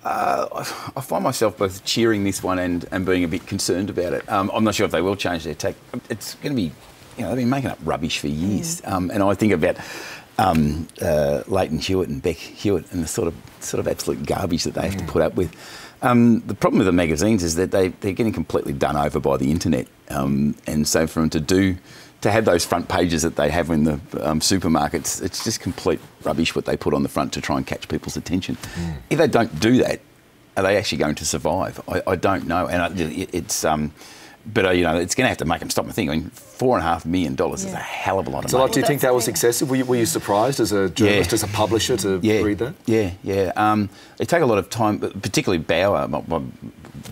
I find myself both cheering this one and being a bit concerned about it. I'm not sure if they will change their tack. It's going to be, they've been making up rubbish for years. And I think about Leighton Hewitt and Beck Hewitt and the sort of absolute garbage that they have to put up with. The problem with the magazines is that they're getting completely done over by the internet. And so for them to have those front pages that they have in the supermarkets, it's just complete rubbish what they put on the front to try and catch people's attention. If they don't do that, are they actually going to survive? I don't know. And it's going to have to make them stop and think. I mean, $4.5 million is a hell of a lot of money. So, do you think that was excessive? Were you surprised as a journalist, as a publisher, to read that? Yeah. It take a lot of time, particularly Bauer.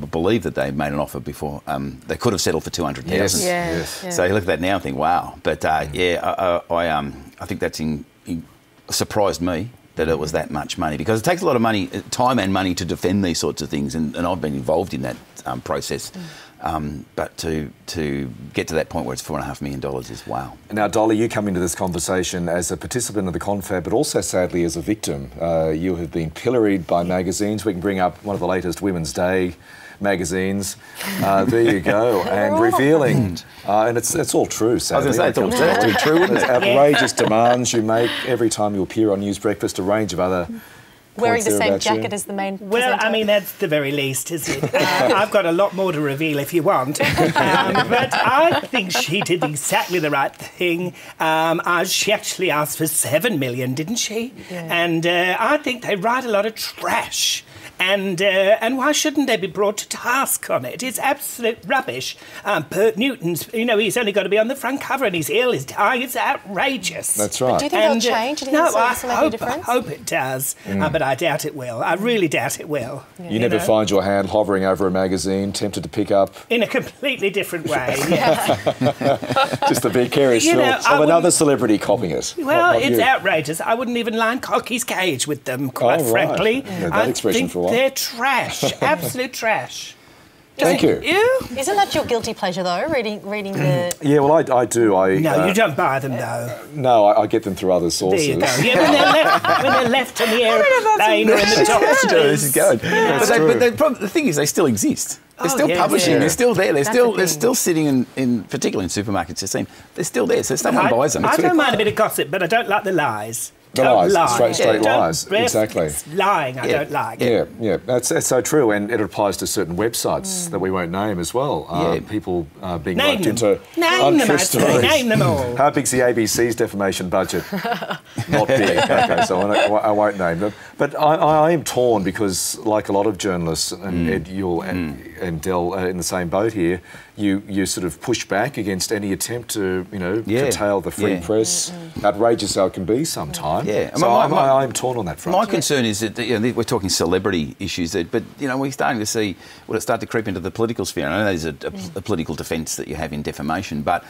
I believe that they made an offer before. They could have settled for $200,000. Yes. So you look at that now and think, wow. But I think that's surprised me that it was that much money, because it takes a lot of money, time and money to defend these sorts of things, and I've been involved in that process. But to get to that point where it's $4.5 million is wow. Now, Dolly, you come into this conversation as a participant of the confab, but also sadly as a victim. You have been pilloried by magazines. We can bring up one of the latest Women's Day magazines. There you go, and revealing, and it's all true. Sadly, I was going to say it's all too true, wouldn't it? Outrageous demands you make every time you appear on News Breakfast. A range of other. Wearing the same jacket as the main presenter. Well, I mean, that's the very least, is it? I've got a lot more to reveal if you want. But I think she did exactly the right thing. She actually asked for $7 million, didn't she? Yeah. And I think they write a lot of trash. And why shouldn't they be brought to task on it? It's absolute rubbish. Bert Newton's, he's only got to be on the front cover and he's ill, he's dying. It's outrageous. That's right. But do you think they'll change? Do you think this will make a difference? I hope it does, but I doubt it will. I really doubt it will. Yeah. You never find your hand hovering over a magazine, tempted to pick up? In a completely different way, yes. Just a big carry of another celebrity copying it. Well, it's outrageous. I wouldn't even line Cocky's cage with them, quite frankly. Yeah, that expression for a while. They're trash, absolute trash. Thank you. Isn't that your guilty pleasure, though, reading the... Yeah, well, I do. No, you don't buy them, though. No, I get them through other sources. There you go. Yeah, when they're left in the airplane or in the top. This is good. But the thing is, they still exist. They're still publishing. Yeah. They're still there. They're still sitting in particularly in supermarkets. They're still there. So someone buys them. I don't mind a bit of gossip, but I don't like the lies. The lies, straight lies, exactly. Lying, I don't like. Yeah, that's so true, and it applies to certain websites that we won't name as well. People being roped into untrue stories. Name them all. How big's the ABC's defamation budget? Not big. Okay, so I won't name them. But I am torn because, like a lot of journalists, and Ed, you'll and Del in the same boat here, you sort of push back against any attempt to curtail the free press, outrageous how it can be sometimes. Yeah, so I'm torn on that front. My concern is that we're talking celebrity issues, but we're starting to see it start to creep into the political sphere. I know there's a political defence that you have in defamation, but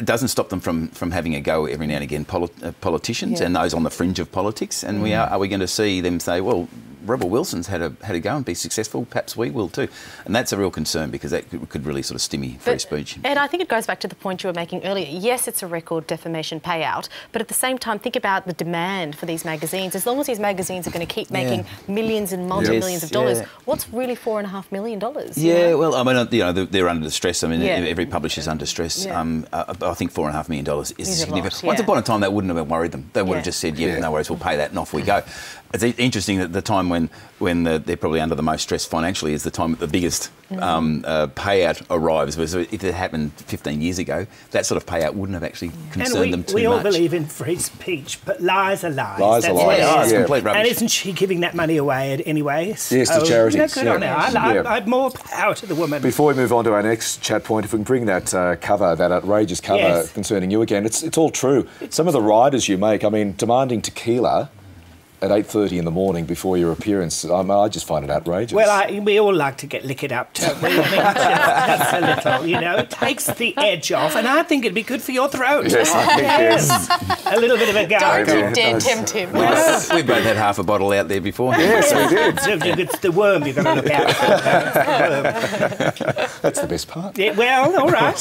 it doesn't stop them from having a go every now and again, politicians and those on the fringe of politics. And are we going to see them say, well, Rebel Wilson's had a go and be successful, perhaps we will too. And that's a real concern because that could really sort of stymie free speech. Ed, I think it goes back to the point you were making earlier. Yes, it's a record defamation payout, but at the same time, think about the demand for these magazines. As long as these magazines are going to keep making millions and multi-millions of dollars, what's really $4.5 million? Yeah, well, I mean, they're under stress. I mean, every publisher's under stress. I think $4.5 million is significant. Once upon a time, that wouldn't have worried them. They would have just said, no worries, we'll pay that and off we go. It's interesting that the time when they're probably under the most stress financially is the time that the biggest payout arrives. So if it happened 15 years ago, that sort of payout wouldn't have actually concerned them too much. We all believe in free speech, but lies are lies. Lies are lies. It's complete rubbish. And isn't she giving that money away anyway? Yes, to charities. Good on her. I'd more power to the woman. Before we move on to our next chat point, if we can bring that cover, that outrageous cover concerning you again, it's all true. Some of the riders you make, I mean, demanding tequila at 8:30 in the morning before your appearance, I just find it outrageous. Well, we all like to get liquored up, don't we? I mean, just a little, it takes the edge off, and I think it'd be good for your throat. Yes, I think yes. A little bit of a go. Don't dare tempt him. We both had half a bottle out there before. Yes, we did. So it's the worm you've got to look out for. That's the best part. Yeah, well, all right.